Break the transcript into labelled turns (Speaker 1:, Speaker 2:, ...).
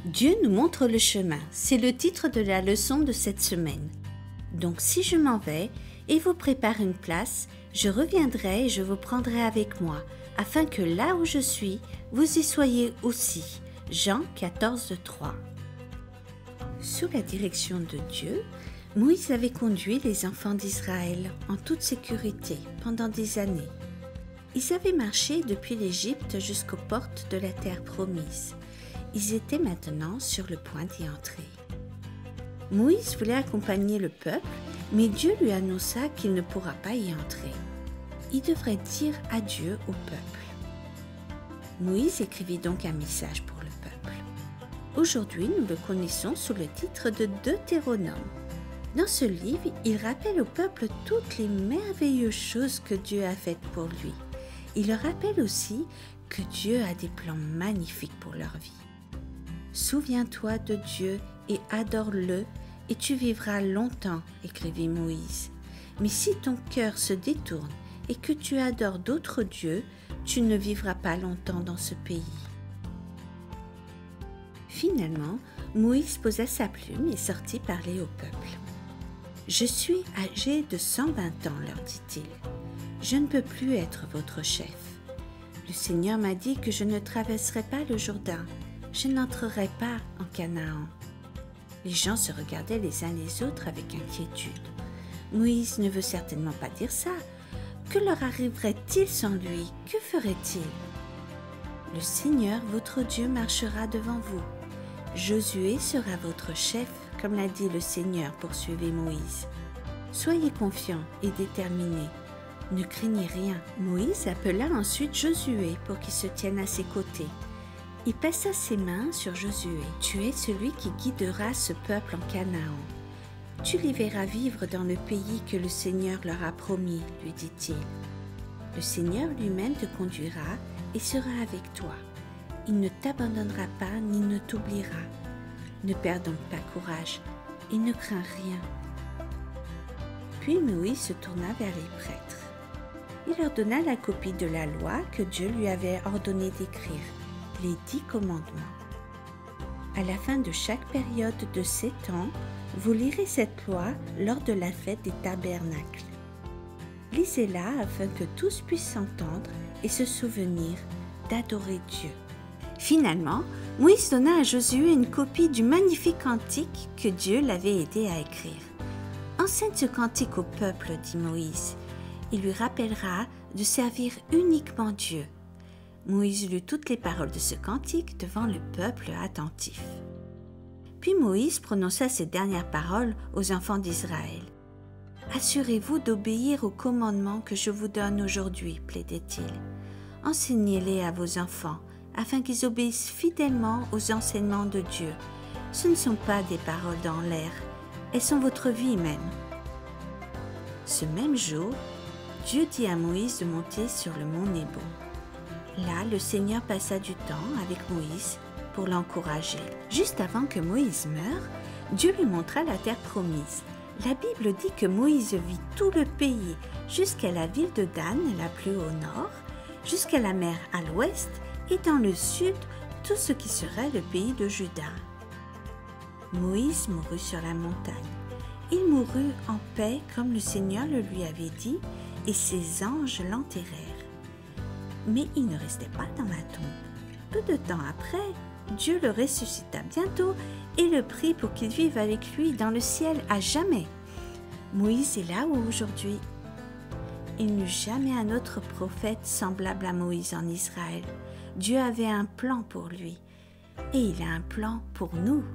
Speaker 1: Dieu nous montre le chemin, c'est le titre de la leçon de cette semaine. Donc si je m'en vais et vous prépare une place, je reviendrai et je vous prendrai avec moi, afin que là où je suis, vous y soyez aussi. Jean 14, 3. Sous la direction de Dieu, Moïse avait conduit les enfants d'Israël en toute sécurité pendant des années. Ils avaient marché depuis l'Égypte jusqu'aux portes de la terre promise. Ils étaient maintenant sur le point d'y entrer. Moïse voulait accompagner le peuple, mais Dieu lui annonça qu'il ne pourra pas y entrer. Il devrait dire adieu au peuple. Moïse écrivit donc un message pour le peuple. Aujourd'hui, nous le connaissons sous le titre de Deutéronome. Dans ce livre, il rappelle au peuple toutes les merveilleuses choses que Dieu a faites pour lui. Il leur rappelle aussi que Dieu a des plans magnifiques pour leur vie. Souviens-toi de Dieu et adore-le, et tu vivras longtemps, écrivit Moïse. Mais si ton cœur se détourne et que tu adores d'autres dieux, tu ne vivras pas longtemps dans ce pays. Finalement, Moïse posa sa plume et sortit parler au peuple. « Je suis âgé de 120 ans, leur dit-il. Je ne peux plus être votre chef. Le Seigneur m'a dit que je ne traverserai pas le Jourdain. Je n'entrerai pas en Canaan. » Les gens se regardaient les uns les autres avec inquiétude. Moïse ne veut certainement pas dire ça. Que leur arriverait-il sans lui? Que ferait-il? Le Seigneur, votre Dieu, marchera devant vous. Josué sera votre chef, comme l'a dit le Seigneur, poursuivit Moïse. Soyez confiants et déterminés. Ne craignez rien. Moïse appela ensuite Josué pour qu'il se tienne à ses côtés. Il passa ses mains sur Josué. « Tu es celui qui guidera ce peuple en Canaan. Tu les verras vivre dans le pays que le Seigneur leur a promis, lui dit-il. Le Seigneur lui-même te conduira et sera avec toi. Il ne t'abandonnera pas ni ne t'oubliera. Ne perds donc pas courage et ne crains rien. » Puis Moïse se tourna vers les prêtres. Il leur donna la copie de la loi que Dieu lui avait ordonné d'écrire, les 10 commandements. À la fin de chaque période de 7 ans, vous lirez cette loi lors de la fête des tabernacles. Lisez-la afin que tous puissent s'entendre et se souvenir d'adorer Dieu. Finalement, Moïse donna à Josué une copie du magnifique cantique que Dieu l'avait aidé à écrire. « Enseigne ce cantique au peuple, dit Moïse. Il lui rappellera de servir uniquement Dieu. » Moïse lut toutes les paroles de ce cantique devant le peuple attentif. Puis Moïse prononça ces dernières paroles aux enfants d'Israël. « Assurez-vous d'obéir aux commandements que je vous donne aujourd'hui, plaidait-il. Enseignez-les à vos enfants, afin qu'ils obéissent fidèlement aux enseignements de Dieu. Ce ne sont pas des paroles dans l'air, elles sont votre vie même. » Ce même jour, Dieu dit à Moïse de monter sur le mont Nebo. Là, le Seigneur passa du temps avec Moïse pour l'encourager. Juste avant que Moïse meure, Dieu lui montra la terre promise. La Bible dit que Moïse vit tout le pays, jusqu'à la ville de Dan, la plus au nord, jusqu'à la mer à l'ouest, et dans le sud, tout ce qui serait le pays de Juda. Moïse mourut sur la montagne. Il mourut en paix comme le Seigneur le lui avait dit, et ses anges l'enterrèrent. Mais il ne restait pas dans la tombe. Peu de temps après, Dieu le ressuscita bientôt et le prit pour qu'il vive avec lui dans le ciel à jamais. Moïse est là aujourd'hui. Il n'y eut jamais un autre prophète semblable à Moïse en Israël. Dieu avait un plan pour lui et il a un plan pour nous.